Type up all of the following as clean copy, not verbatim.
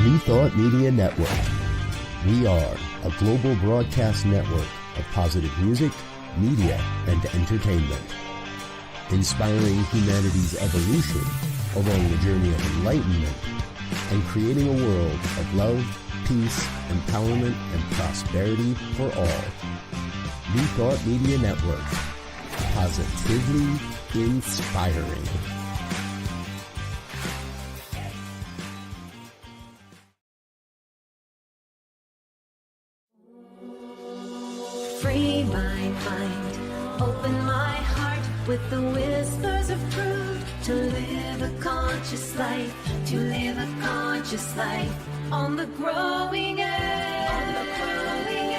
New Thought Media Network. We are a global broadcast network of positive music, media, and entertainment, inspiring humanity's evolution along the journey of enlightenment and creating a world of love, peace, empowerment, and prosperity for all. New Thought Media Network. Positively inspiring. Free my mind, open my heart with the whispers of truth. To live a conscious life, to live a conscious life on the growing edge. On the growing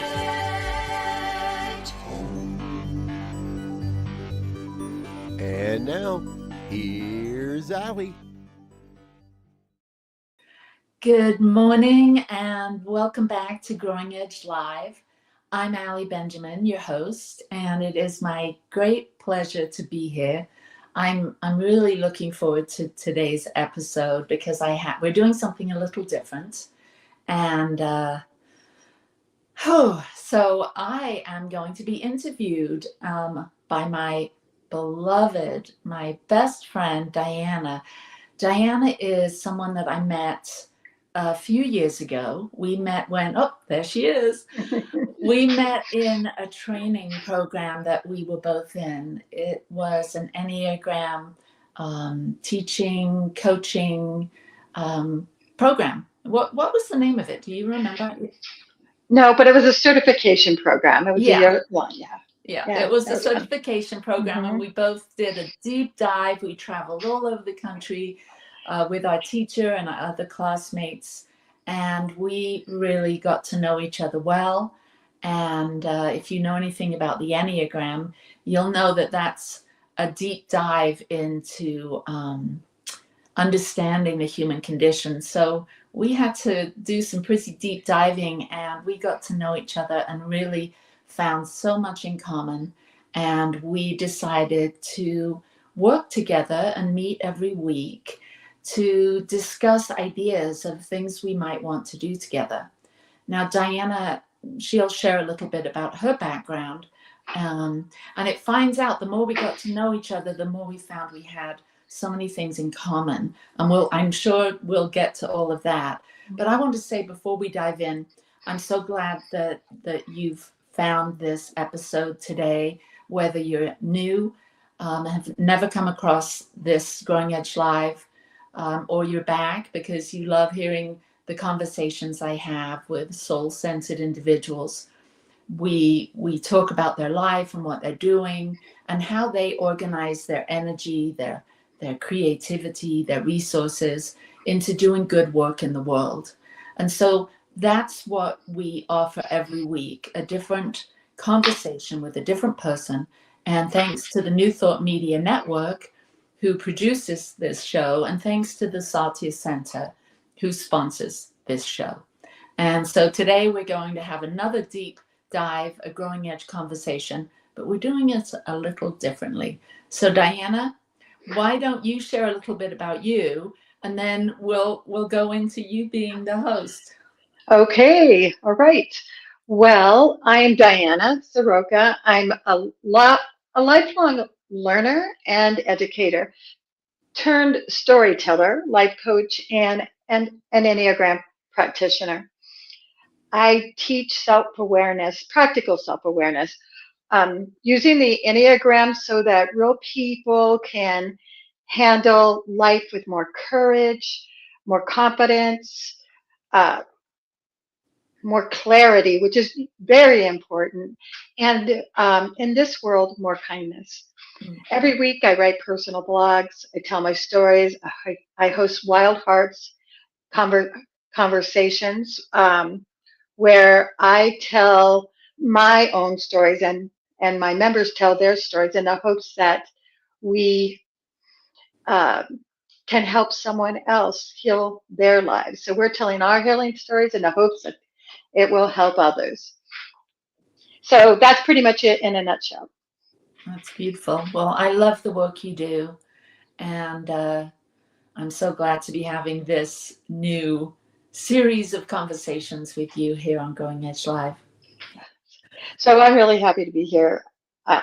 edge. And now, here's Allie. Good morning and welcome back to Growing Edge Live. I'm Allie Benjamin, your host, and it is my great pleasure to be here. I'm really looking forward to today's episode because we're doing something a little different. And so I am going to be interviewed by my beloved, my best friend, Diana. Diana is someone that I met a few years ago. We met there she is. We met in a training program that we were both in. It was an Enneagram teaching, coaching program. What was the name of it? Do you remember? No, but it was a certification program. It was a year one, Yeah, it was a certification program, and we both did a deep dive. We traveled all over the country with our teacher and our other classmates, and we really got to know each other well. And if you know anything about the Enneagram, you'll know that that's a deep dive into understanding the human condition. So we had to do some pretty deep diving, and we got to know each other and really found so much in common. And we decided to work together and meet every week to discuss ideas of things we might want to do together. Now, Diana, she'll share a little bit about her background. And it finds out the more we got to know each other, the more we found we had so many things in common. And I'm sure we'll get to all of that. But I want to say before we dive in, I'm so glad that you've found this episode today, whether you're new, have never come across this Growing Edge Live, or you're back because you love hearing the conversations I have with soul-centered individuals. We talk about their life and what they're doing and how they organize their energy, their creativity, their resources into doing good work in the world. And so that's what we offer every week, a different conversation with a different person. And thanks to the New Thought Media Network, who produces this show, and thanks to the Satya Center, who sponsors this show. And so today we're going to have another deep dive, a growing edge conversation, but we're doing it a little differently. So Diana, why don't you share a little bit about you, and then we'll go into you being the host. Okay, all right. Well, I'm Diana Soroka. I'm a lifelong learner and educator turned storyteller, life coach, and an Enneagram practitioner. I teach self-awareness, practical self-awareness, using the Enneagram so that real people can handle life with more courage, more confidence, more clarity, which is very important, and in this world, more kindness. Every week I write personal blogs, I tell my stories, I host Wild Hearts conversations where I tell my own stories and my members tell their stories in the hopes that we can help someone else heal their lives. So we're telling our healing stories in the hopes that it will help others. So that's pretty much it in a nutshell. That's beautiful. Well, I love the work you do. And I'm so glad to be having this new series of conversations with you here on Going Edge Live. So I'm really happy to be here,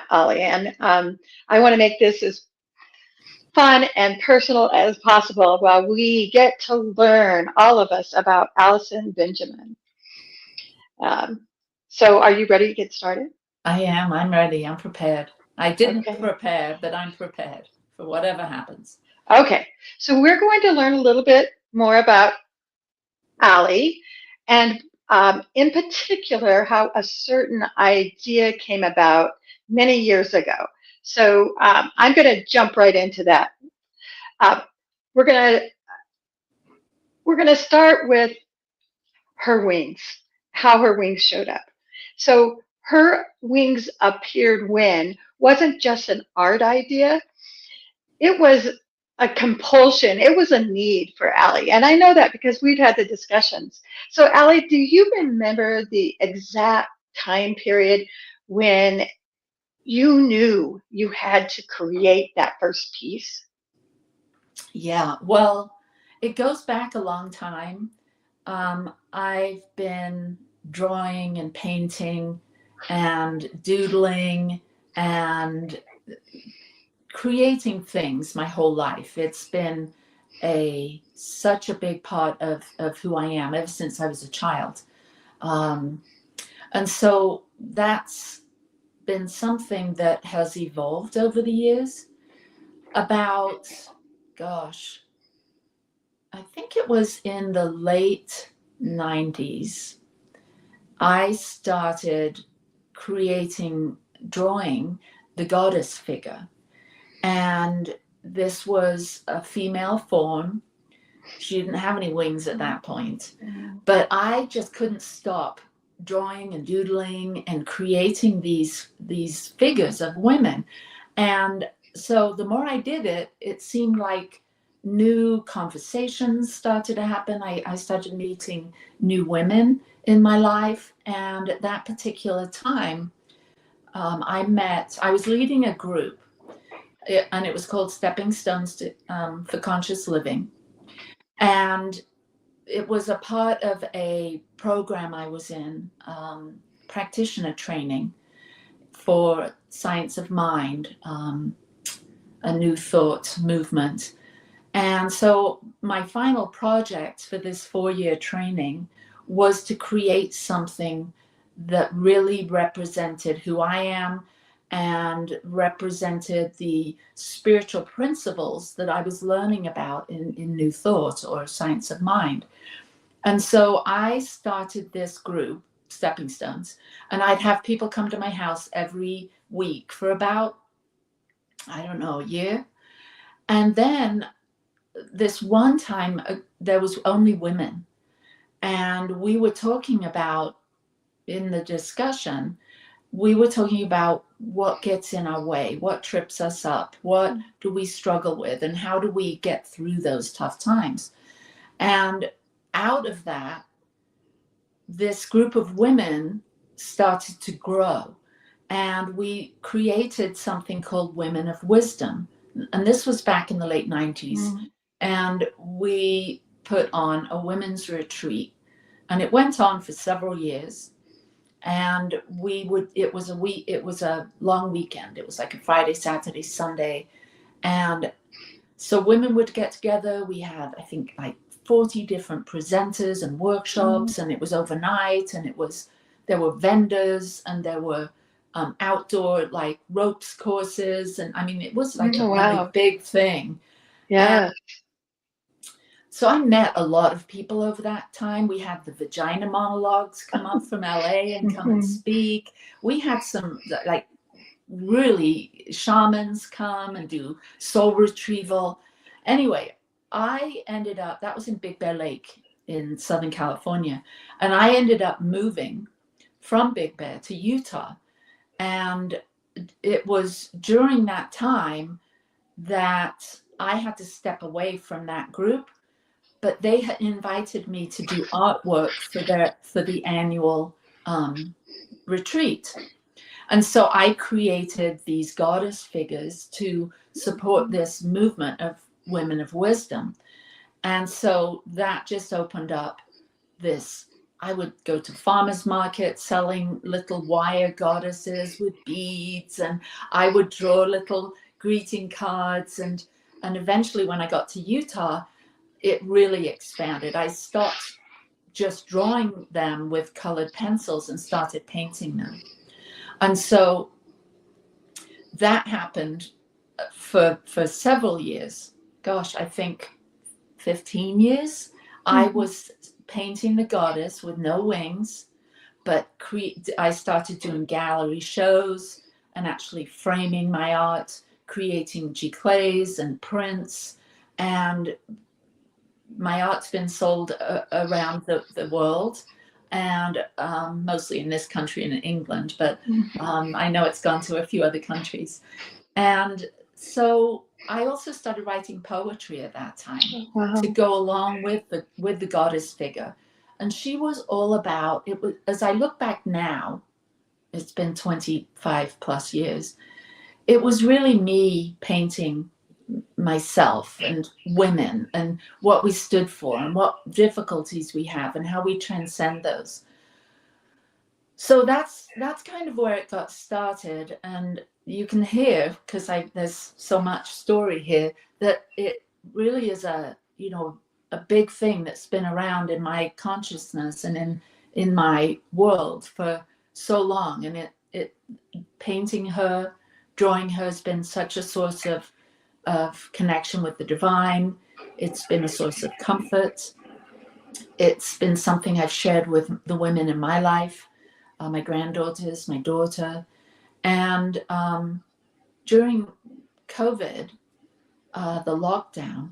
Ollie, and I want to make this as fun and personal as possible while we get to learn, all of us, about Allison Benjamin. So are you ready to get started? I am. I'm ready. I'm prepared. I didn't Okay. prepare, but I'm prepared for whatever happens. Okay, so we're going to learn a little bit more about Allie, and in particular, how a certain idea came about many years ago. So I'm going to jump right into that. Uh, we're going to start with her wings, how her wings showed up. So her wings appeared when wasn't just an art idea. It was a compulsion. It was a need for Allie. And I know that because we've had the discussions. So Allie, do you remember the exact time period when you knew you had to create that first piece? Yeah, well, it goes back a long time. I've been drawing and painting and doodling and creating things my whole life. It's been such a big part of who I am ever since I was a child. And so that's been something that has evolved over the years. About, gosh, I think it was in the late 90s, I started drawing the goddess figure. And this was a female form. She didn't have any wings at that point, but I just couldn't stop drawing and doodling and creating these figures of women. And so the more I did it, it seemed like new conversations started to happen. I started meeting new women in my life. And at that particular time, I was leading a group, and it was called Stepping Stones for Conscious Living. And it was a part of a program I was in, practitioner training for science of mind, a new thought movement. And so my final project for this 4-year training was to create something that really represented who I am and represented the spiritual principles that I was learning about in New Thought or Science of Mind. And so I started this group, Stepping Stones, and I'd have people come to my house every week for about, I don't know, a year. And then this one time, there was only women. And we were talking about, in the discussion, we were talking about what gets in our way, what trips us up, what do we struggle with, and how do we get through those tough times. And out of that, this group of women started to grow. And we created something called Women of Wisdom. And this was back in the late 90s. And we put on a women's retreat. And it went on for several years. And it was a long weekend. It was like a Friday, Saturday, Sunday. And so women would get together. We had, I think, like 40 different presenters and workshops, and it was overnight, and there were vendors, and there were outdoor like ropes courses. And I mean, it was like a really big thing. Yeah. And so I met a lot of people over that time. We had the vagina monologues come up from LA and come and speak. We had some like really shamans come and do soul retrieval. Anyway, I ended up, that was in Big Bear Lake in Southern California. And I ended up moving from Big Bear to Utah. And it was during that time that I had to step away from that group. But they had invited me to do artwork for the annual retreat. And so I created these goddess figures to support this movement of Women of Wisdom. And so that just opened up this. I would go to farmers markets selling little wire goddesses with beads, and I would draw little greeting cards. And eventually when I got to Utah, it really expanded. I stopped just drawing them with colored pencils and started painting them. And so that happened for several years. Gosh, I think 15 years. I was painting the goddess with no wings, but I started doing gallery shows and actually framing my art, creating giclées and prints, and my art's been sold around the world, and mostly in this country and in England, but I know it's gone to a few other countries. And so I also started writing poetry at that time to go along with the goddess figure. And she was all about it. Was, as I look back now, it's been 25 plus years, it was really me painting myself and women and what we stood for and what difficulties we have and how we transcend those. So that's kind of where it got started. And you can hear, because there's so much story here, that it really is a big thing that's been around in my consciousness and in my world for so long. And it painting her, drawing her has been such a source of connection with the divine. It's been a source of comfort. It's been something I've shared with the women in my life, my granddaughters, my daughter. And during COVID, the lockdown,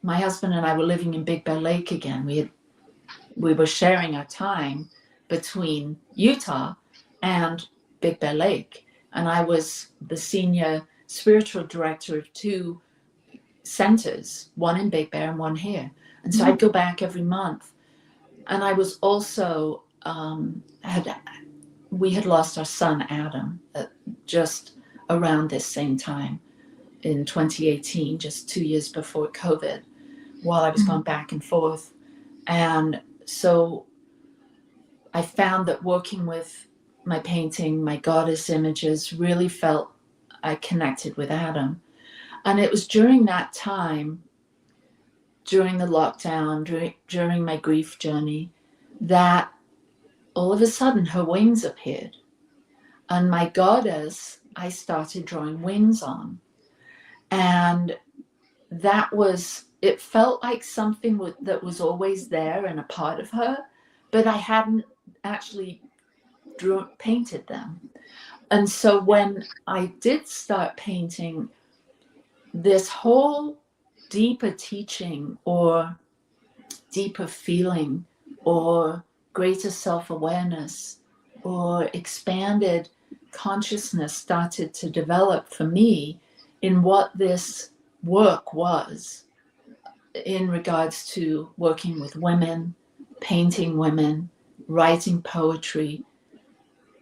my husband and I were living in Big Bear Lake again. We were sharing our time between Utah and Big Bear Lake. And I was the senior spiritual director of 2 centers, one in Big Bear and one here. And so I'd go back every month. And I was also, we had lost our son, Adam, just around this same time in 2018, just 2 years before COVID, while I was going back and forth. And so I found that working with my painting, my goddess images, really felt I connected with Adam. And it was during that time, during the lockdown, during my grief journey, that all of a sudden her wings appeared. And my goddess, I started drawing wings on. And it felt like something that was always there and a part of her, but I hadn't actually painted them. And so when I did start painting, this whole deeper teaching or deeper feeling or greater self-awareness or expanded consciousness started to develop for me in what this work was in regards to working with women, painting women, writing poetry.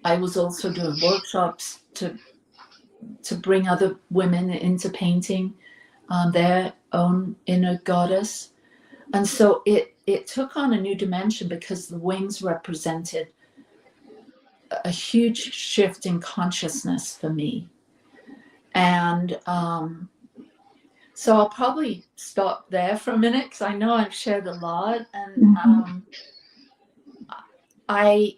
I was also doing workshops to bring other women into painting their own inner goddess. And so it took on a new dimension because the wings represented a huge shift in consciousness for me. And so I'll probably stop there for a minute because I know I've shared a lot. And I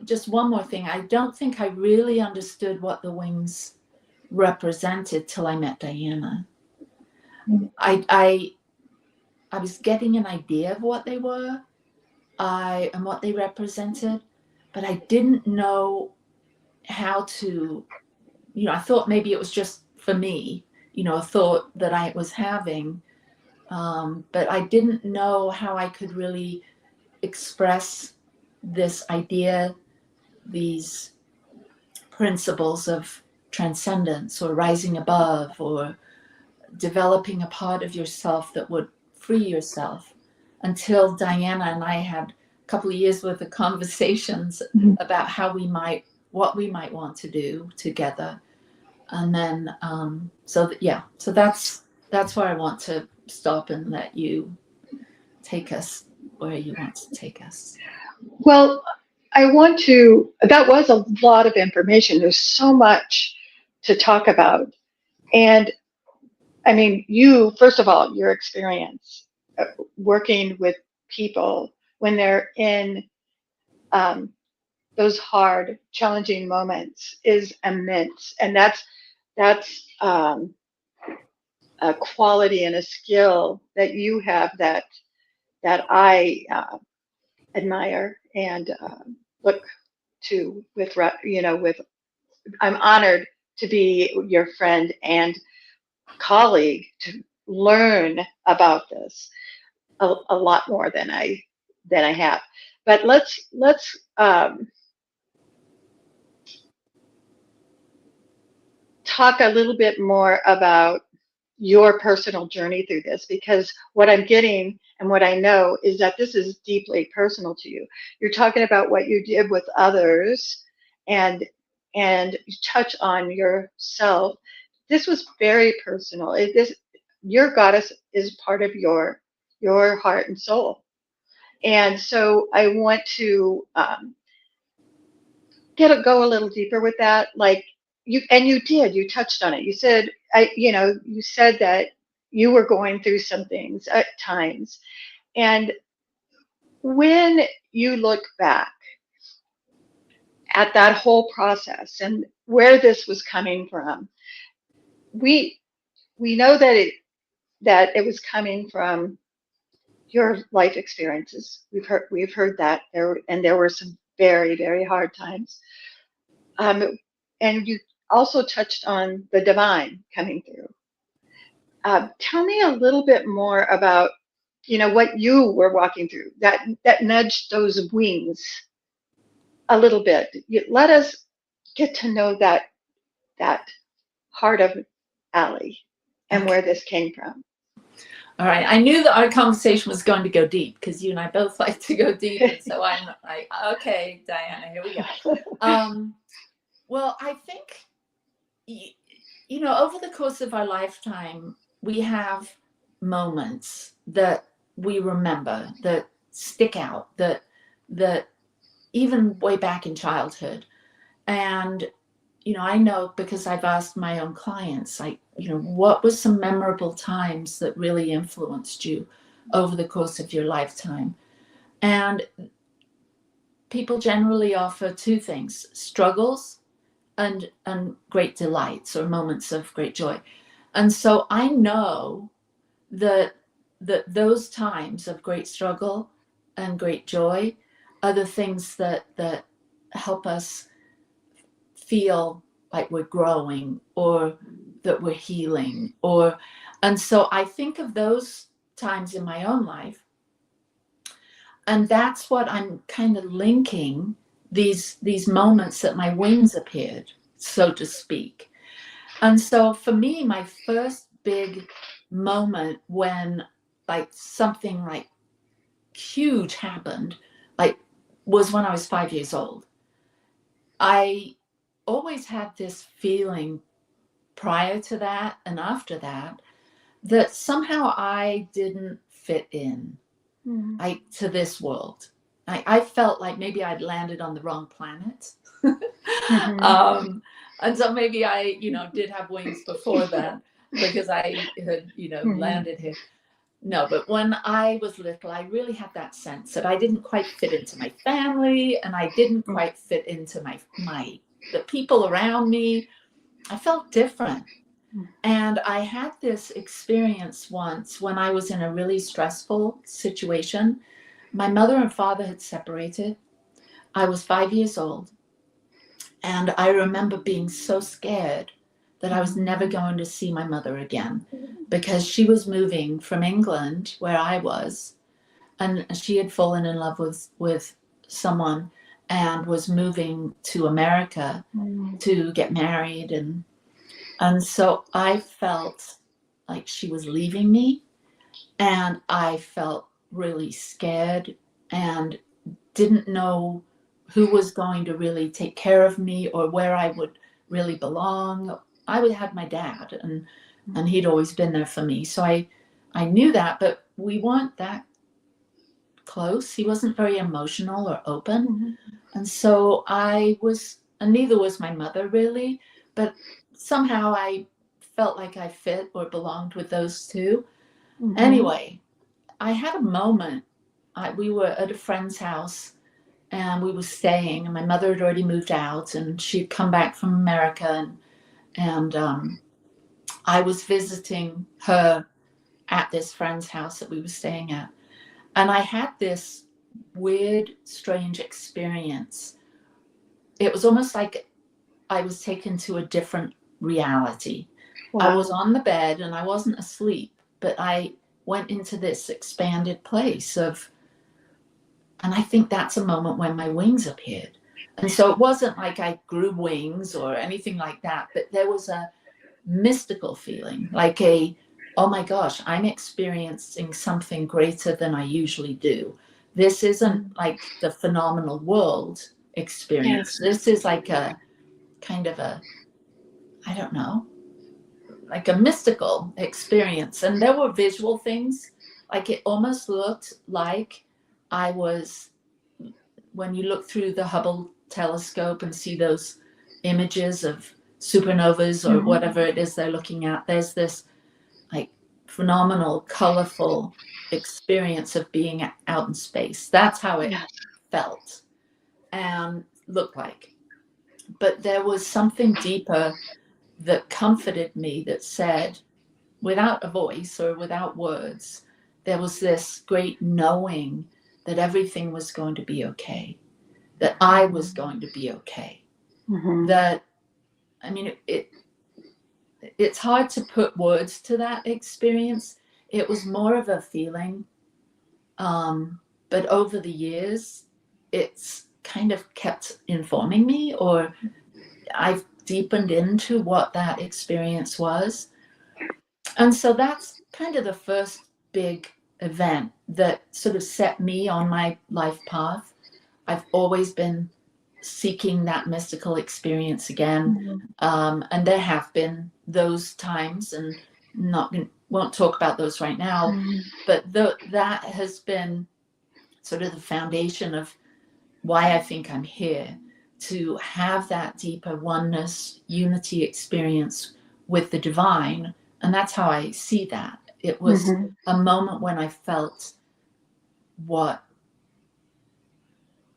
just one more thing. I don't think I really understood what the wings represented till I met Diana. I was getting an idea of what they were and what they represented, but I didn't know how to, I thought maybe it was just for me, a thought that I was having, but I didn't know how I could really express this idea, these principles of transcendence or rising above or developing a part of yourself that would free yourself, until Diana and I had a couple of years worth of conversations about what we might want to do together. And then so that's where I want to stop and let you take us where you want to take us. Well, that was a lot of information. There's so much to talk about. And I mean, first of all, your experience working with people when they're in those hard, challenging moments is immense. And that's a quality and a skill that you have that I admire and look to with with. I'm honored to be your friend and colleague to learn about this a lot more than I have. But let's talk a little bit more about your personal journey through this, because what I'm getting and what I know is that this is deeply personal to you. You're talking about what you did with others and you touch on yourself. This was very personal. Your goddess is part of your heart and soul. And so I want to go a little deeper with that. Like you touched on it. You said, you said that you were going through some things at times. And when you look back at that whole process and where this was coming from, we know that it was coming from your life experiences. We've heard that there were some very, very hard times. And you also touched on the divine coming through. Tell me a little bit more about, what you were walking through that nudged those wings a little bit. Let us get to know that heart of Allie and where this came from. All right. I knew that our conversation was going to go deep because you and I both like to go deep. And so I'm like, okay, Diana, here we go. Well, I think, over the course of our lifetime, we have moments that we remember that stick out, that even way back in childhood. And, I know because I've asked my own clients, like, what were some memorable times that really influenced you over the course of your lifetime? And people generally offer two things: struggles and great delights or moments of great joy. And so I know that those times of great struggle and great joy are the things that help us feel like we're growing or that we're healing. And so I think of those times in my own life, and that's what I'm kind of linking these moments that my wings appeared, so to speak. And so for me, my first big moment when like something like huge happened, like, was when I was 5 years old. I always had this feeling prior to that and after that somehow I didn't fit in to this world. I felt like maybe I'd landed on the wrong planet. Mm-hmm. And so maybe I, did have wings before that because I had, landed here. No, but when I was little, I really had that sense that I didn't quite fit into my family and I didn't quite fit into the people around me. I felt different. And I had this experience once when I was in a really stressful situation. My mother and father had separated. I was 5 years old. And I remember being so scared that I was never going to see my mother again because she was moving from England, where I was, and she had fallen in love with someone and was moving to America to get married. And so I felt like she was leaving me, and I felt really scared and didn't know who was going to really take care of me or where I would really belong. I had my dad, and he'd always been there for me. So I knew that, but we weren't that close. He wasn't very emotional or open. And so and neither was my mother really, but somehow I felt like I fit or belonged with those two. Anyway, I had a moment. We were at a friend's house and we were staying, and my mother had already moved out and she'd come back from America, and I was visiting her at this friend's house that we were staying at. And I had this weird, strange experience. It was almost like I was taken to a different reality. Wow. I was on the bed and I wasn't asleep, but I went into this expanded place of, and I think that's a moment when my wings appeared. And so it wasn't like I grew wings or anything like that, but there was a mystical feeling, like oh my gosh, I'm experiencing something greater than I usually do. This isn't like the phenomenal world experience. Yes. This is like a kind of a, I don't know, like a mystical experience. And there were visual things, like it almost looked like I was, when you look through the Hubble telescope and see those images of supernovas or whatever it is they're looking at, there's this like phenomenal, colorful experience of being out in space. That's how it felt and looked like. But there was something deeper that comforted me, that said, without a voice or without words, there was this great knowing that everything was going to be okay, that I was going to be okay. That, I mean, it's hard to put words to that experience. It was more of a feeling. But over the years, it's kind of kept informing me, or I've deepened into what that experience was. And so that's kind of the first big event that sort of set me on my life path. I've always been seeking that mystical experience again. And there have been those times, and won't talk about those right now, but that has been sort of the foundation of why I think I'm here, to have that deeper oneness, unity experience with the divine. And that's how I see that. It was a moment when I felt what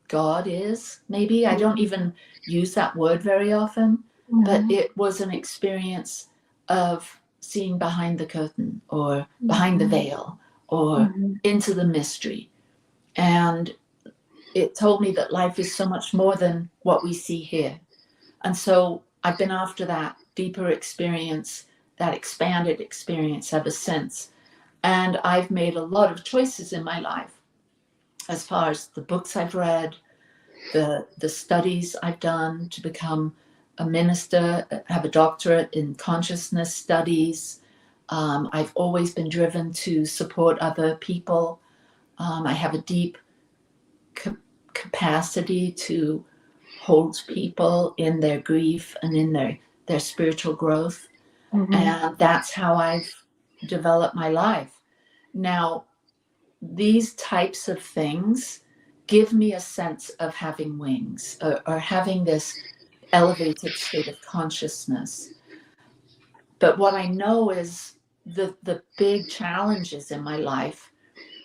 God is, maybe. I don't even use that word very often, but it was an experience of seeing behind the curtain, or behind the veil, or into the mystery. And it told me that life is so much more than what we see here. And so I've been after that deeper experience, that expanded experience ever since. And I've made a lot of choices in my life, as far as the books I've read, the studies I've done to become a minister, have a doctorate in consciousness studies. I've always been driven to support other people. I have a deep capacity to hold people in their grief and in their spiritual growth. And that's how I've developed my life. Now, these types of things give me a sense of having wings, or having this elevated state of consciousness. But what I know is the big challenges in my life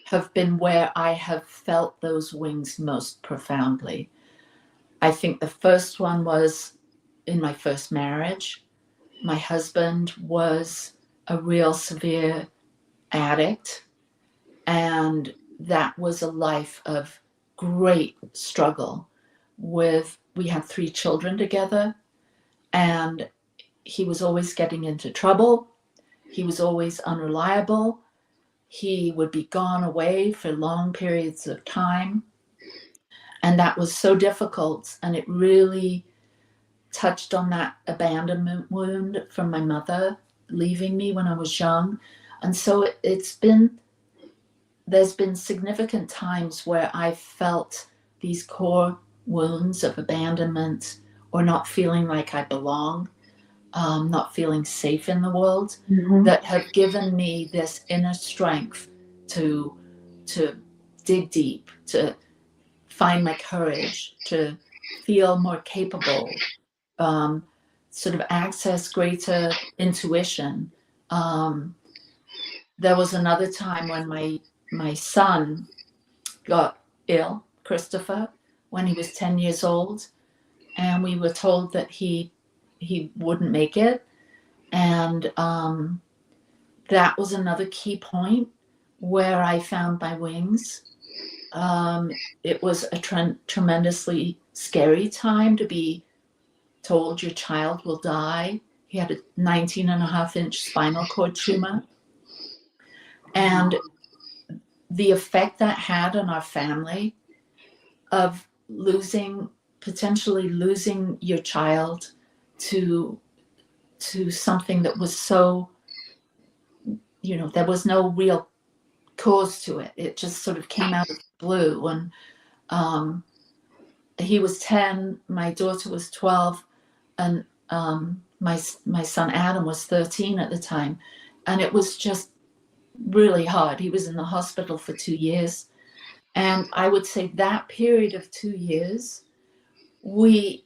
have been where I have felt those wings most profoundly. I think the first one was in my first marriage. My husband was a real severe addict, and that was a life of great struggle. We had 3 children together, and he was always getting into trouble. He was always unreliable. He would be gone away for long periods of time. And that was so difficult. And it really touched on that abandonment wound from my mother leaving me when I was young. And so there's been significant times where I felt these core wounds of abandonment, or not feeling like I belong, not feeling safe in the world, that have given me this inner strength to dig deep, to find my courage, to feel more capable, sort of access greater intuition. There was another time when my son got ill, Christopher, when he was 10 years old, and we were told that he wouldn't make it. And that was another key point where I found my wings. It was a tremendously scary time to be told your child will die. He had a 19.5-inch spinal cord tumor. And the effect that had on our family of potentially losing your child to something that was so, there was no real cause to it. It just sort of came out of the blue. And he was 10, my daughter was 12, and my son Adam was 13 at the time. And it was just really hard. He was in the hospital for 2 years. And I would say that period of 2 years, we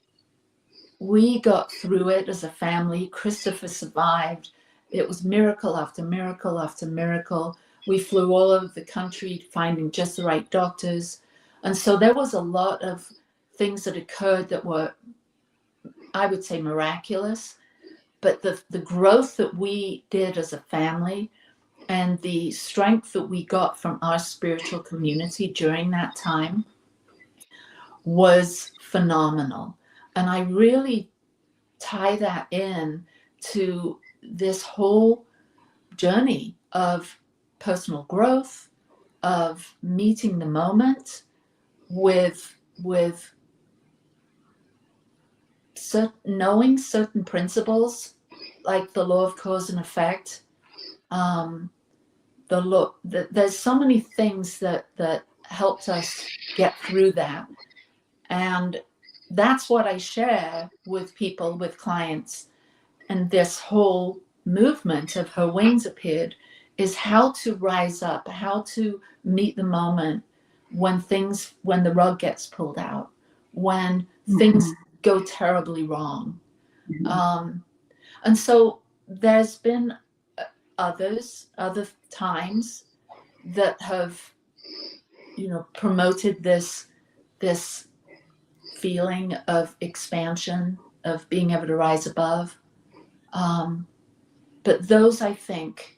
got through it as a family. Christopher survived. It was miracle after miracle after miracle. We flew all over the country finding just the right doctors. And so there was a lot of things that occurred that were, I would say, miraculous. But the growth that we did as a family and the strength that we got from our spiritual community during that time was phenomenal. And I really tie that in to this whole journey of personal growth, of meeting the moment with knowing certain principles, like the law of cause and effect. There's so many things that helped us get through that. And that's what I share with people, with clients. And this whole movement of Her Wings Appeared is how to rise up, how to meet the moment when the rug gets pulled out, when things go terribly wrong. And so there's been other times that have, promoted this feeling of expansion, of being able to rise above. But those, I think,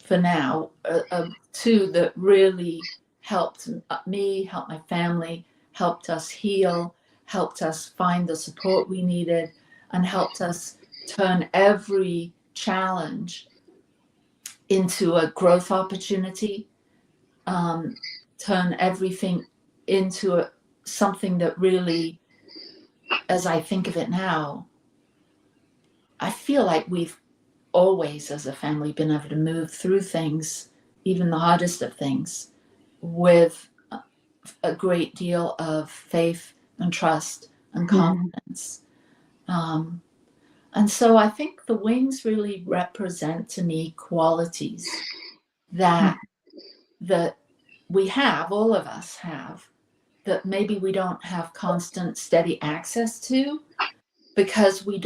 for now, are two that really helped me, helped my family, helped us heal, helped us find the support we needed, and helped us turn every challenge into a growth opportunity, turn everything into something that really, as I think of it now, I feel like we've always, as a family, been able to move through things, even the hardest of things, with a great deal of faith and trust and confidence. And so I think the wings really represent to me qualities that we have, all of us have, that maybe we don't have constant, steady access to because we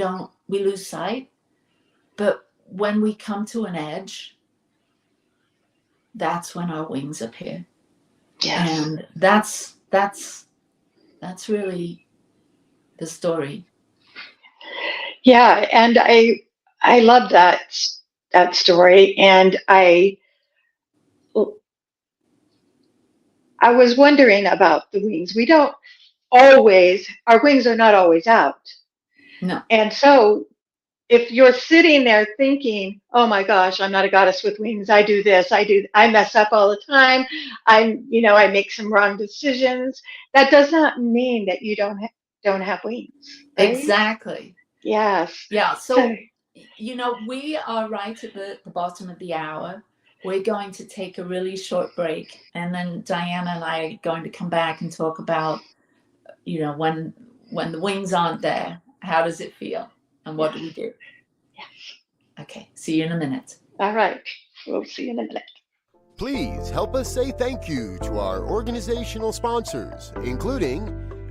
lose sight. But when we come to an edge, that's when our wings appear. Yes. And that's really the story. Yeah, and I love that story, and I was wondering about the wings. We don't always, our wings are not always out. No. And so if you're sitting there thinking, oh my gosh, I'm not a goddess with wings, I do this, I mess up all the time, I make some wrong decisions, that does not mean that you don't have wings. Right? Exactly. Yes. Yeah. So, we are right at the bottom of the hour. We're going to take a really short break, and then Diana and I are going to come back and talk about, when the wings aren't there, how does it feel, and what do we do? Yes. Okay. See you in a minute. All right. We'll see you in a minute. Please help us say thank you to our organizational sponsors, including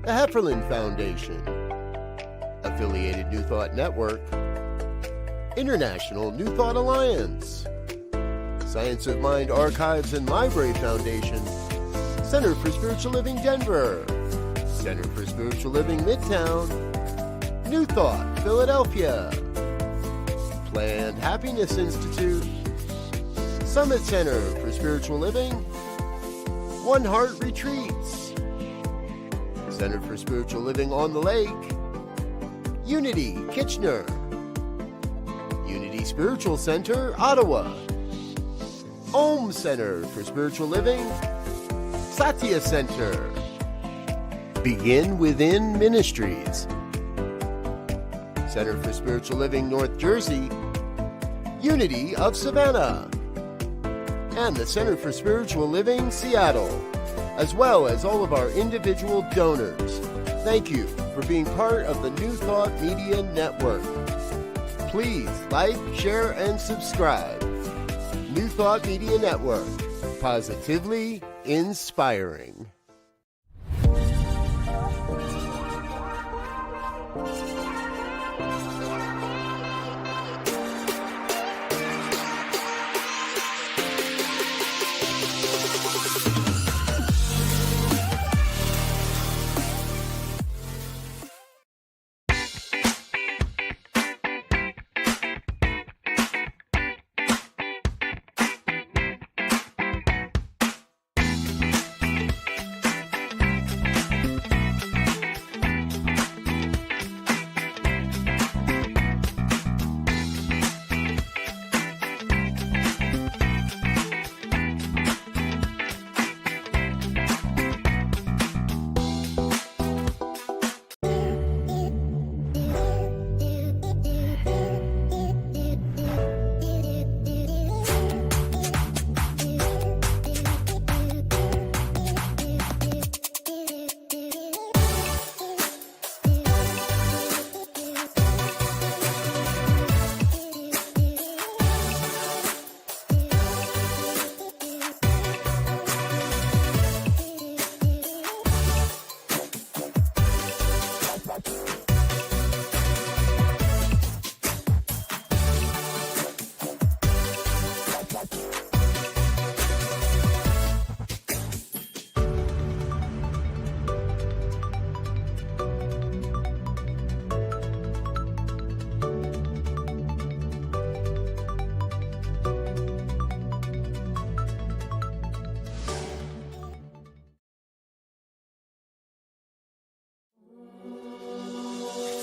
the Hefferland Foundation, Affiliated New Thought Network, International New Thought Alliance, Science of Mind Archives and Library Foundation, Center for Spiritual Living Denver, Center for Spiritual Living Midtown, New Thought Philadelphia, Planned Happiness Institute, Summit Center for Spiritual Living, One Heart Retreats, Center for Spiritual Living on the Lake, Unity Kitchener, Unity Spiritual Center Ottawa, Om Center for Spiritual Living, Satya Center, Begin Within Ministries, Center for Spiritual Living North Jersey, Unity of Savannah, and the Center for Spiritual Living Seattle, as well as all of our individual donors. Thank you for being part of the New Thought Media Network. Please like, share, and subscribe. New Thought Media Network, positively inspiring.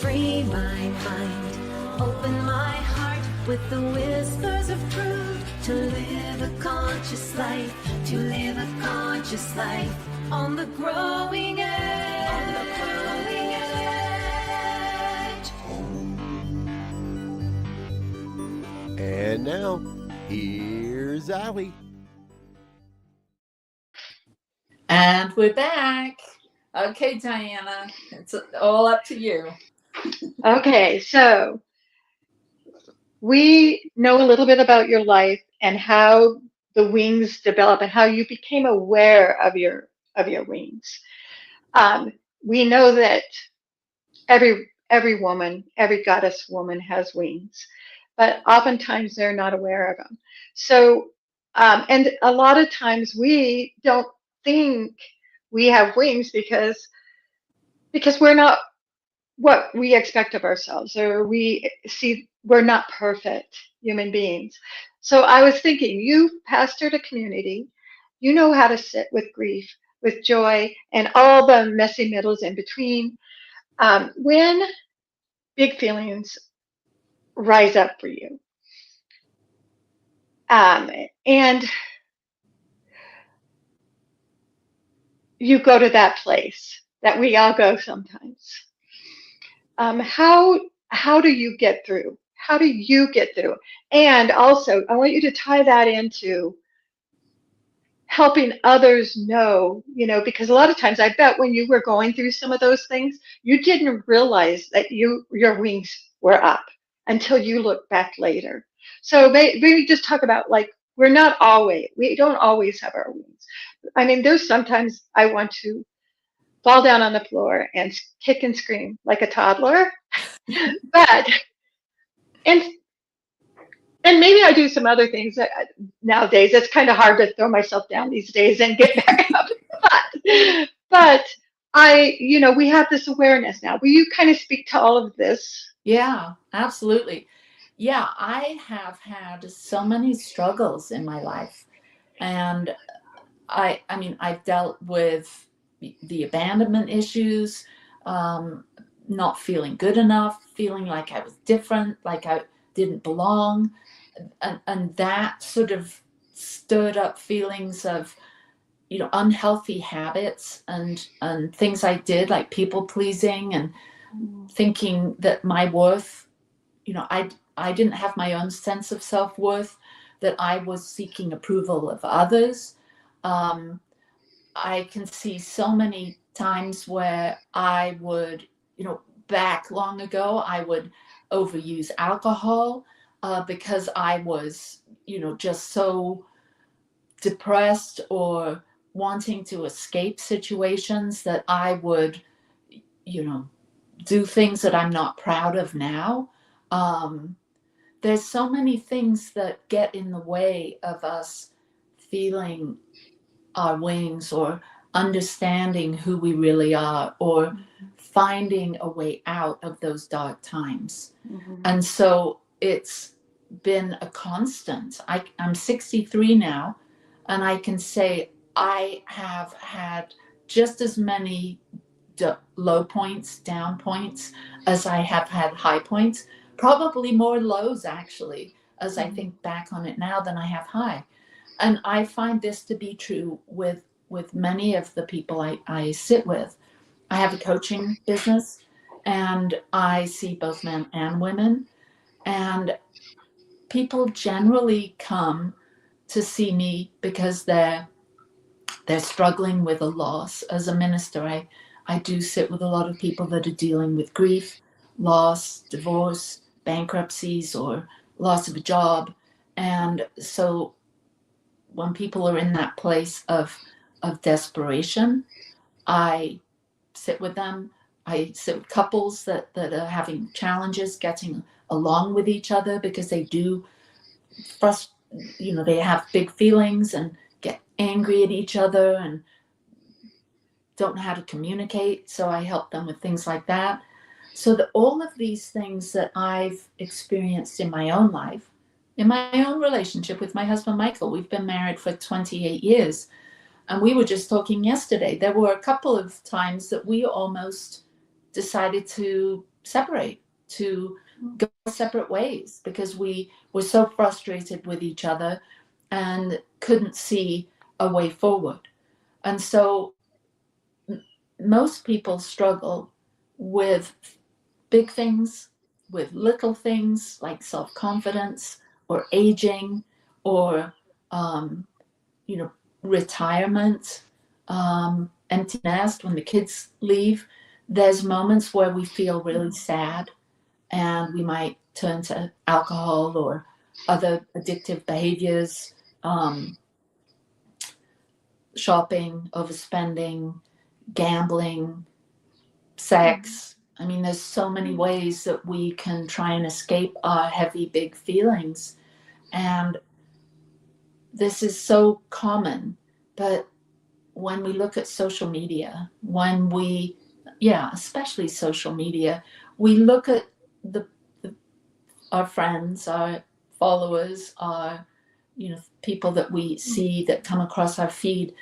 Free my mind, open my heart with the whispers of truth. To live a conscious life, to live a conscious life on the growing edge. On the growing edge. And now, here's Allie. And we're back. Okay, Diana, it's all up to you. Okay, so we know a little bit about your life and how the wings develop and how you became aware of your wings. We know that every woman, every goddess woman has wings, but oftentimes they're not aware of them. So, and a lot of times we don't think we have wings because we're not what we expect of ourselves, or we see we're not perfect human beings. So I was thinking, you pastored a community, you know how to sit with grief, with joy, and all the messy middles in between. When big feelings rise up for you, and you go to that place that we all go sometimes. How do you get through? How do you get through? And also, I want you to tie that into helping others know, because a lot of times I bet when you were going through some of those things, you didn't realize that your wings were up until you look back later. So maybe just talk about like we don't always have our wings. I mean, there's sometimes I want to fall down on the floor and kick and scream like a toddler. But and and maybe I do some other things that nowadays. It's kind of hard to throw myself down these days and get back up. But we have this awareness now. Will you kind of speak to all of this? Yeah, absolutely. Yeah, I have had so many struggles in my life. And I mean, I've dealt with the abandonment issues, not feeling good enough, feeling like I was different, like I didn't belong. And that sort of stirred up feelings of, unhealthy habits and things I did, like people pleasing and thinking that my worth, I didn't have my own sense of self-worth, that I was seeking approval of others. I can see so many times where I would, back long ago, I would overuse alcohol because I was, just so depressed or wanting to escape situations that I would, do things that I'm not proud of now. There's so many things that get in the way of us feeling our wings or understanding who we really are or finding a way out of those dark times. And so it's been a constant. I'm 63 now, and I can say I have had just as many low points, down points, as I have had high points. Probably more lows, actually, as I think back on it now, than I have high. And I find this to be true with many of the people I sit with. I have a coaching business, and I see both men and women. And people generally come to see me because they're struggling with a loss. As a minister, I do sit with a lot of people that are dealing with grief, loss, divorce, bankruptcies, or loss of a job. And so when people are in that place of desperation, I sit with them. I sit with couples that are having challenges getting along with each other because they do they have big feelings and get angry at each other and don't know how to communicate. So I help them with things like that. So that all of these things that I've experienced in my own life, in my own relationship with my husband, Michael, we've been married for 28 years. And we were just talking yesterday. There were a couple of times that we almost decided to separate, to go separate ways, because we were so frustrated with each other and couldn't see a way forward. And so most people struggle with big things, with little things like self-confidence or aging or, retirement, empty nest when the kids leave. There's moments where we feel really sad and we might turn to alcohol or other addictive behaviors, shopping, overspending, gambling, sex. I mean, there's so many ways that we can try and escape our heavy, big feelings. And this is so common. But when we look at social media, especially social media, we look at our friends, our followers, our, people that we see that come across our feed,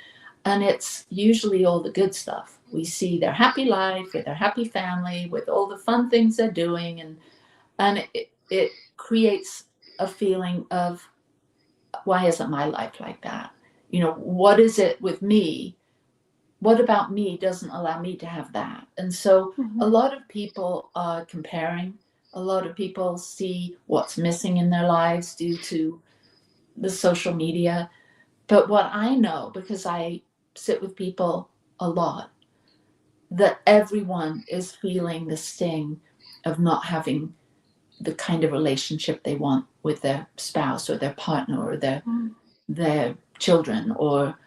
and it's usually all the good stuff. We see their happy life with their happy family, with all the fun things they're doing, and it creates a feeling of, why isn't my life like that? What is it with me? What about me doesn't allow me to have that? And so a lot of people are comparing. A lot of people see what's missing in their lives due to the social media. But what I know, because I sit with people a lot, that everyone is feeling the sting of not having the kind of relationship they want with their spouse or their partner or their their children, or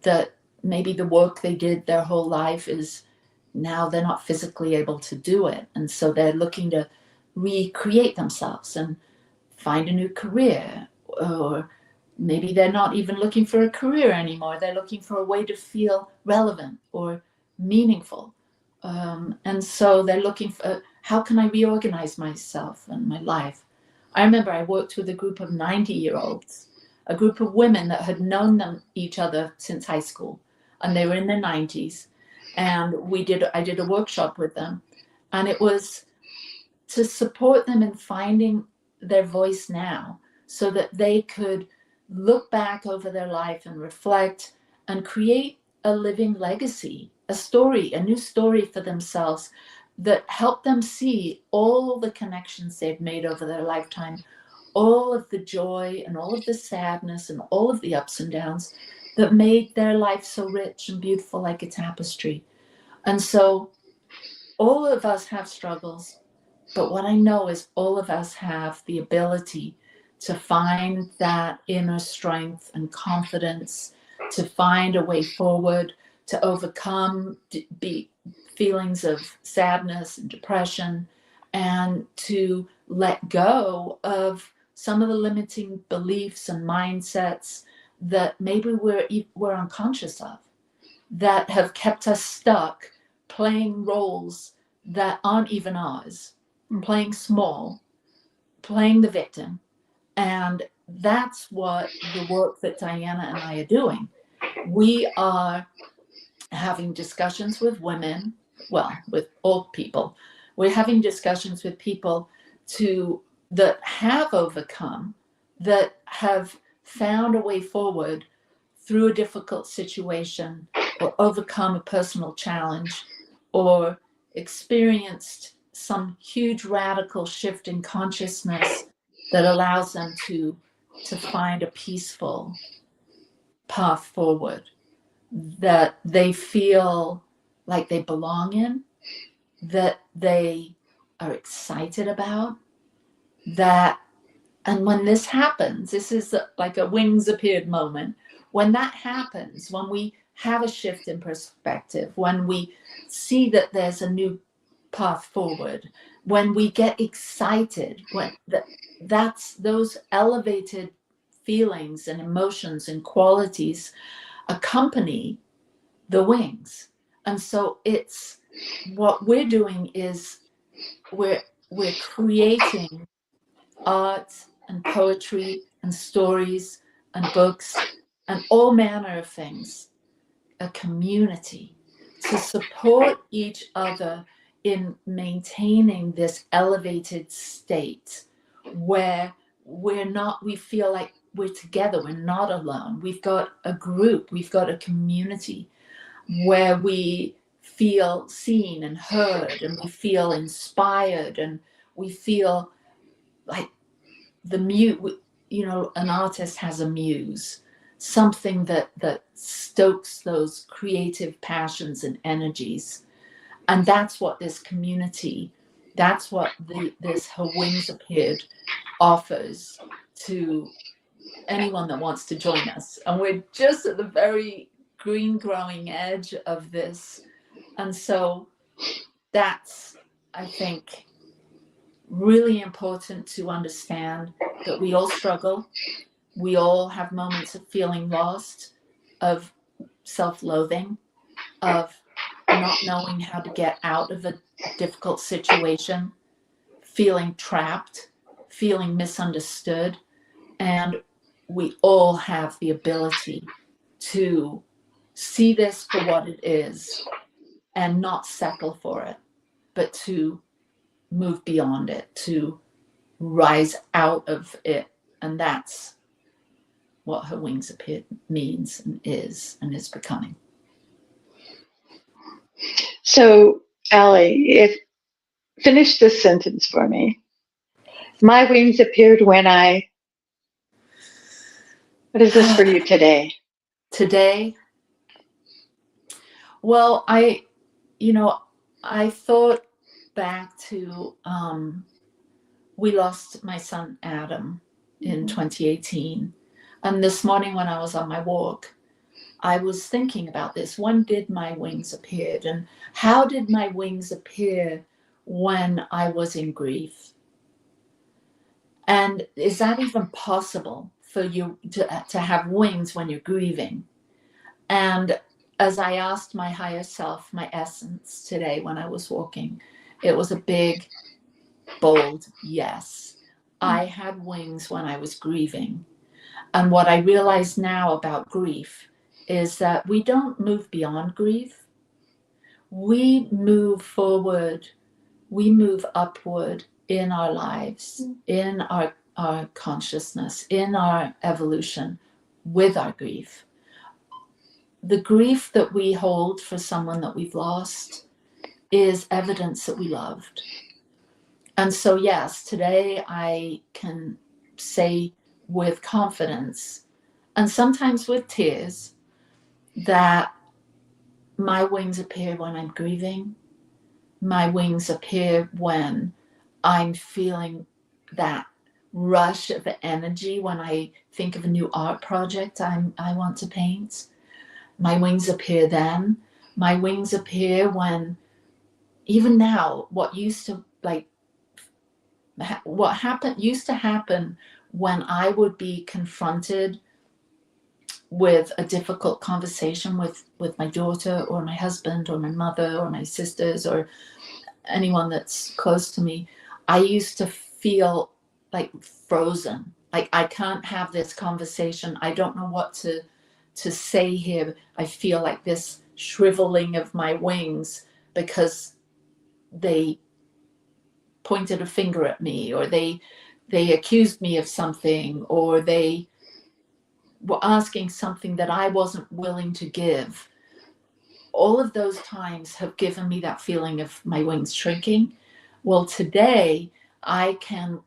that maybe the work they did their whole life is now they're not physically able to do it. And so they're looking to recreate themselves and find a new career, or maybe they're not even looking for a career anymore. They're looking for a way to feel relevant or meaningful. And so they're looking for, how can I reorganize myself and my life? I remember I worked with a group of 90-year-olds, a group of women that had known each other since high school, and they were in their 90s. And I did a workshop with them, and it was to support them in finding their voice now, so that they could look back over their life and reflect and create a living legacy, a story, a new story for themselves that helped them see all the connections they've made over their lifetime, all of the joy and all of the sadness and all of the ups and downs that made their life so rich and beautiful, like a tapestry. And so all of us have struggles, but what I know is all of us have the ability to find that inner strength and confidence, to find a way forward, to overcome feelings of sadness and depression, and to let go of some of the limiting beliefs and mindsets that maybe we're unconscious of, that have kept us stuck playing roles that aren't even ours, playing small, playing the victim. And that's what the work that Diana and I are doing. We are having discussions with women, well, with all people. We're having discussions with people that have overcome, that have found a way forward through a difficult situation, or overcome a personal challenge, or experienced some huge radical shift in consciousness that allows them to find a peaceful path forward that they feel like they belong in, that they are excited about, that, and when this happens, this is like a wings appeared moment. When that happens, when we have a shift in perspective, when we see that there's a new path forward, when we get excited, when that's those elevated feelings and emotions and qualities accompany the wings. And so it's what we're doing is we're creating art and poetry and stories and books and all manner of things, a community to support each other in maintaining this elevated state where we feel like we're together, we're not alone. We've got a group, we've got a community where we feel seen and heard, and we feel inspired, and we feel like an artist has a muse, something that stokes those creative passions and energies. And that's what this community, that's what this Her Wings Appeared offers to anyone that wants to join us. And we're just at the very green growing edge of this. And so that's, I think, really important to understand that we all struggle. We all have moments of feeling lost, of self-loathing, of not knowing how to get out of a difficult situation, feeling trapped, feeling misunderstood. And we all have the ability to see this for what it is and not settle for it, but to move beyond it, to rise out of it. And that's what Her Wings Appeared means and is becoming. So, Allie, finish this sentence for me. My wings appeared when what is this for you today? Today? Well, I thought back to, we lost my son, Adam, in 2018. And this morning when I was on my walk, I was thinking about this. When did my wings appear? And how did my wings appear when I was in grief? And is that even possible for you to have wings when you're grieving? And as I asked my higher self, my essence today when I was walking, it was a big, bold yes. I had wings when I was grieving. And what I realize now about grief is that we don't move beyond grief. We move forward, we move upward in our lives, in our consciousness, in our evolution with our grief. The grief that we hold for someone that we've lost is evidence that we loved. And so, yes, today I can say with confidence, and sometimes with tears, that my wings appear when I'm grieving. My wings appear when I'm feeling that rush of energy when I think of a new art project I want to paint. My wings appear then. My wings appear when, even now, what used to happen when I would be confronted with a difficult conversation with my daughter or my husband or my mother or my sisters or anyone that's close to me, I used to feel like frozen. Like, I can't have this conversation. I don't know what to say here. I feel like this shriveling of my wings because they pointed a finger at me, or they accused me of something, or they were asking something that I wasn't willing to give. All of those times have given me that feeling of my wings shrinking. Well, today I can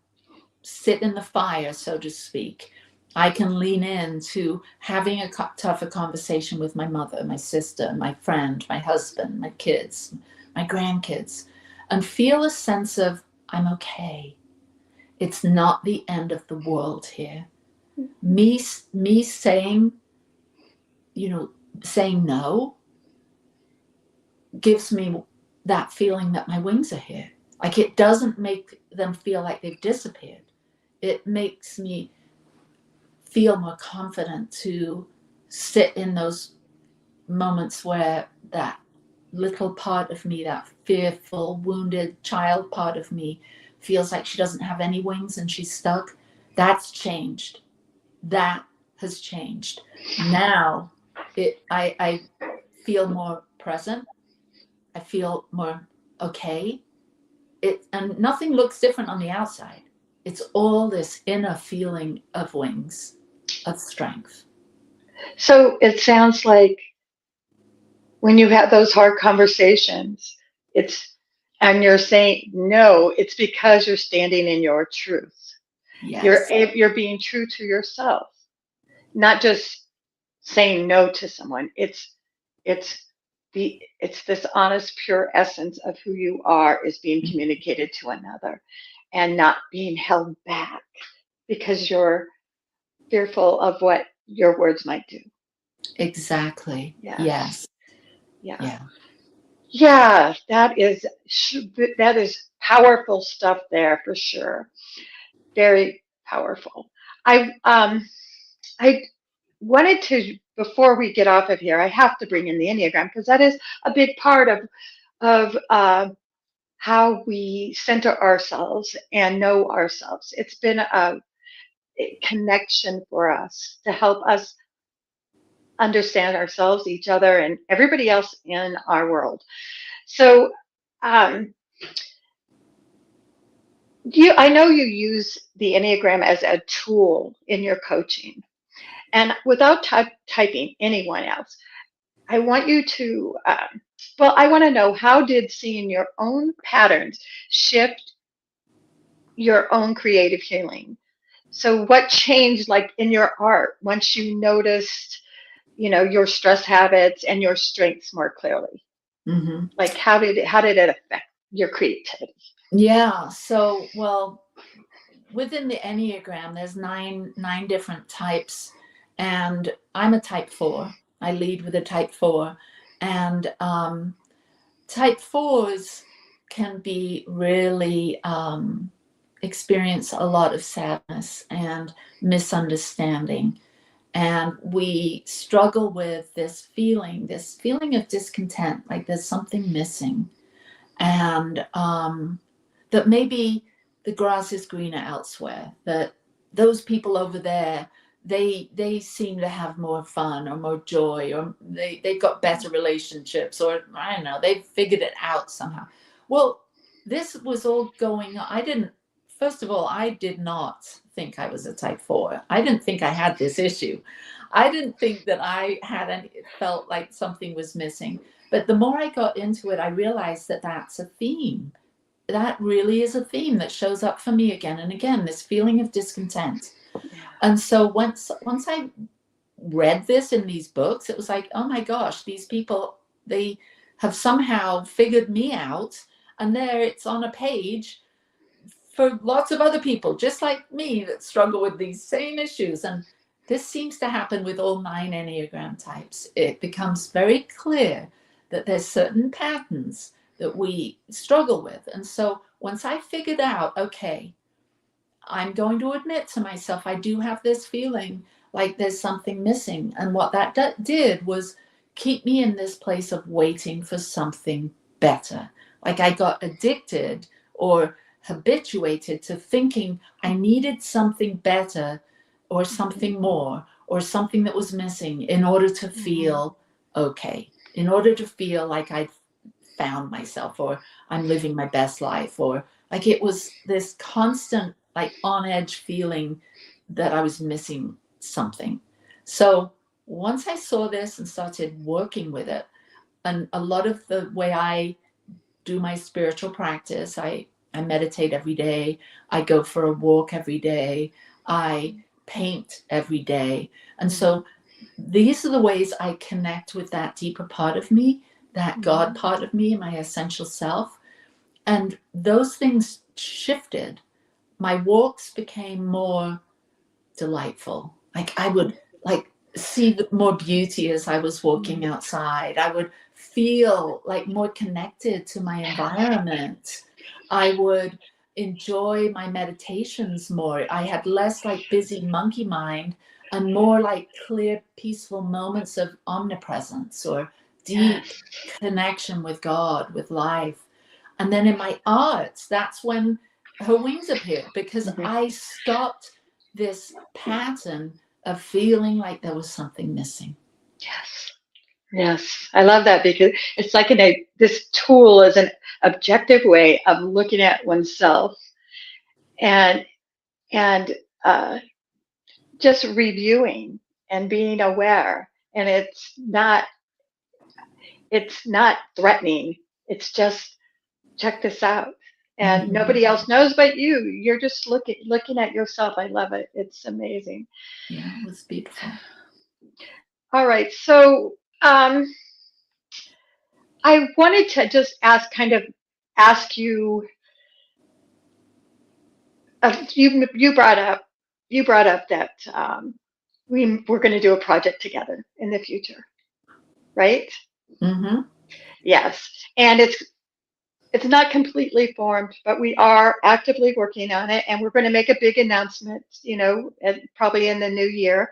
sit in the fire, so to speak. I can lean into having a tougher conversation with my mother, my sister, my friend, my husband, my kids, my grandkids, and feel a sense of, I'm okay. It's not the end of the world here. Me saying, saying no gives me that feeling that my wings are here. Like, it doesn't make them feel like they've disappeared. It makes me feel more confident to sit in those moments where that little part of me, that fearful, wounded child part of me, feels like she doesn't have any wings and she's stuck. That's changed. That has changed. Now I feel more present. I feel more okay. And nothing looks different on the outside. It's all this inner feeling of wings, of strength. So it sounds like when you have those hard conversations, and you're saying no, it's because you're standing in your truth. Yes. You're being true to yourself, not just saying no to someone. It's this honest, pure essence of who you are is being communicated to another, and not being held back because you're fearful of what your words might do. Exactly. Yes. Yeah. Yeah, that is powerful stuff there for sure. Very powerful. I wanted to, before we get off of here, I have to bring in the Enneagram because that is a big part of how we center ourselves and know ourselves. It's been a connection for us to help us understand ourselves, each other, and everybody else in our world. So, I know you use the Enneagram as a tool in your coaching, and without typing anyone else, I want you to. I want to know, how did seeing your own patterns shift your own creative healing? So, what changed, like in your art, once you noticed, your stress habits and your strengths more clearly? Mm-hmm. Like, how did it affect your creativity? Yeah. So, well, within the Enneagram, there's nine different types, and I'm a type 4. I lead with a type 4, and type 4s can be really experience a lot of sadness and misunderstanding, and we struggle with this feeling of discontent, like there's something missing, and that maybe the grass is greener elsewhere, that those people over there, they seem to have more fun or more joy, or they've got better relationships, or I don't know, they've figured it out somehow. Well, this was all going on. First of all, I did not think I was a type 4. I didn't think I had this issue. I didn't think that I felt like something was missing. But the more I got into it, I realized that that's a theme. That really is a theme that shows up for me again and again, this feeling of discontent. And so once I read this in these books, it was like, oh my gosh, these people, they have somehow figured me out, and there it's on a page for lots of other people just like me that struggle with these same issues. And this seems to happen with all 9 Enneagram types. It becomes very clear that there's certain patterns that we struggle with. And so once I figured out, okay, I'm going to admit to myself, I do have this feeling like there's something missing. And what that did was keep me in this place of waiting for something better. Like I got addicted or habituated to thinking I needed something better or something more or something that was missing in order to feel okay, in order to feel like I'd found myself or I'm living my best life, or like it was this constant like on edge feeling that I was missing something. So once I saw this and started working with it, and a lot of the way I do my spiritual practice, I meditate every day, I go for a walk every day, I paint every day. And so these are the ways I connect with that deeper part of me, that God part of me, my essential self. And those things shifted. My walks became more delightful. Like I would like see more beauty as I was walking outside. I would feel like more connected to my environment. I would enjoy my meditations more. I had less like busy monkey mind and more like clear, peaceful moments of omnipresence or deep connection with God, with life. And then in my arts, that's when her wings appeared, because I stopped this pattern of feeling like there was something missing. Yes, I love that, because it's like this tool is an objective way of looking at oneself and just reviewing and being aware. And it's not threatening. It's just, check this out. And nobody else knows but you. You're just looking at yourself. I love it. It's amazing. Yeah, it was beautiful. All right. So I wanted to just ask you, you brought up that we're going to do a project together in the future, right? Yes. And it's not completely formed, but we are actively working on it, and we're going to make a big announcement, probably in the new year.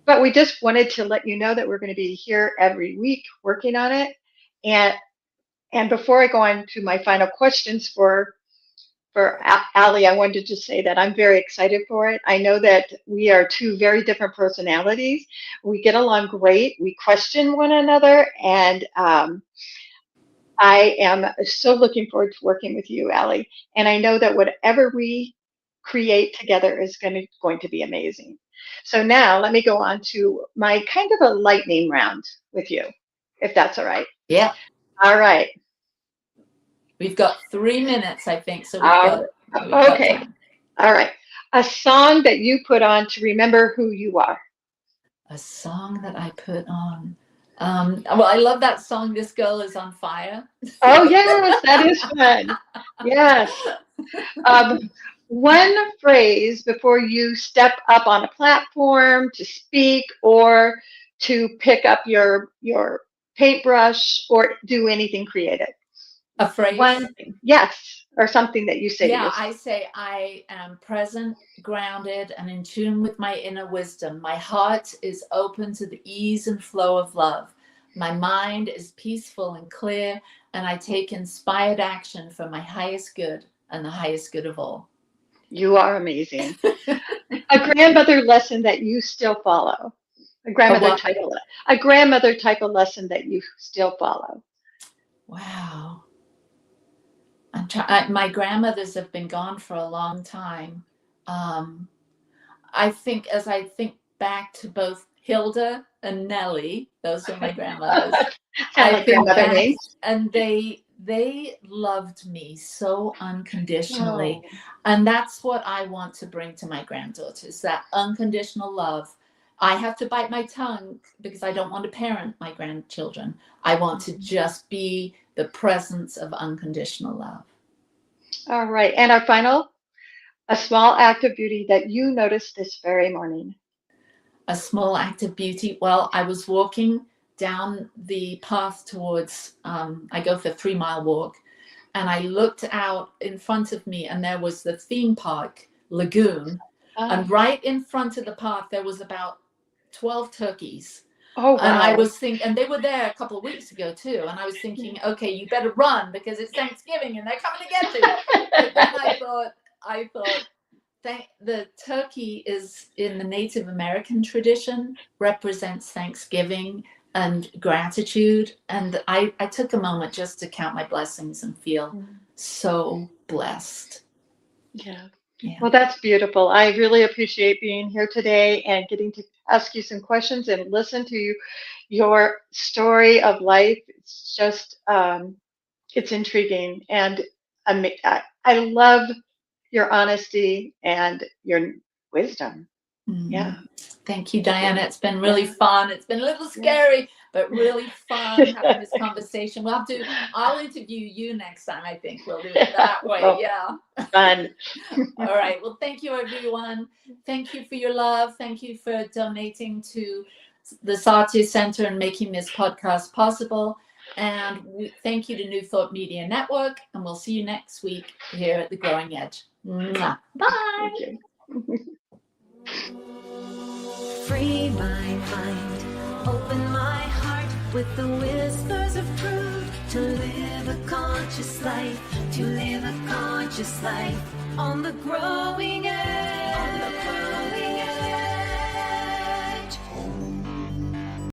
But we just wanted to let you know that we're going to be here every week working on it. And before I go on to my final questions for Allie, I wanted to just say that I'm very excited for it. I know that we are 2 very different personalities. We get along great. We question one another, and I am so looking forward to working with you, Allie. And I know that whatever we create together is going to be amazing. So now let me go on to my kind of a lightning round with you, if that's all right. Yeah. All right. We've got 3 minutes, I think. So we've got okay. time. All right. A song that you put on to remember who you are. A song that I put on. Well, I love that song, This Girl Is on Fire. Oh, yes, that is fun. Yes. one phrase before you step up on a platform to speak or to pick up your paintbrush or do anything creative. A phrase? One thing, yes, or something that you say to Yeah, yourself. I say I am present, grounded, and in tune with my inner wisdom. My heart is open to the ease and flow of love. My mind is peaceful and clear, and I take inspired action for my highest good and the highest good of all. You are amazing. A grandmother lesson that you still follow. A grandmother type of lesson that you still follow. Wow. My grandmothers have been gone for a long time. I think as I think back to both Hilda and Nellie, those are my grandmothers. Sound like grandmother names. And they loved me so unconditionally. Oh. And that's what I want to bring to my granddaughters, that unconditional love. I have to bite my tongue because I don't want to parent my grandchildren. I want to just be the presence of unconditional love. All right. And our final, a small act of beauty that you noticed this very morning. A small act of beauty. Well, I was walking down the path towards, I go for a 3-mile walk, and I looked out in front of me and there was the theme park lagoon. And right in front of the path, there was about 12 turkeys. Oh, wow. And I was thinking, and they were there a couple of weeks ago too. And I was thinking, okay, you better run because it's Thanksgiving and they're coming to get you. But then I thought, the turkey is in the Native American tradition, represents Thanksgiving and gratitude. And I took a moment just to count my blessings and feel so blessed. Yeah. Well, that's beautiful. I really appreciate being here today and getting to ask you some questions and listen to your story of life. It's just, it's intriguing. And I love your honesty and your wisdom. Yeah. Thank you, Diana. It's been really fun. It's been a little scary, but really fun having this conversation. I'll interview you next time. I think we'll do it that way. Oh, yeah. Fun. All right. Well, thank you, everyone. Thank you for your love. Thank you for donating to the Satya Center and making this podcast possible. And thank you to New Thought Media Network. And we'll see you next week here at The Growing Edge. Mwah. Bye. Thank you. Free my mind, open my heart with the whispers of truth. To live a conscious life, to live a conscious life on the growing edge.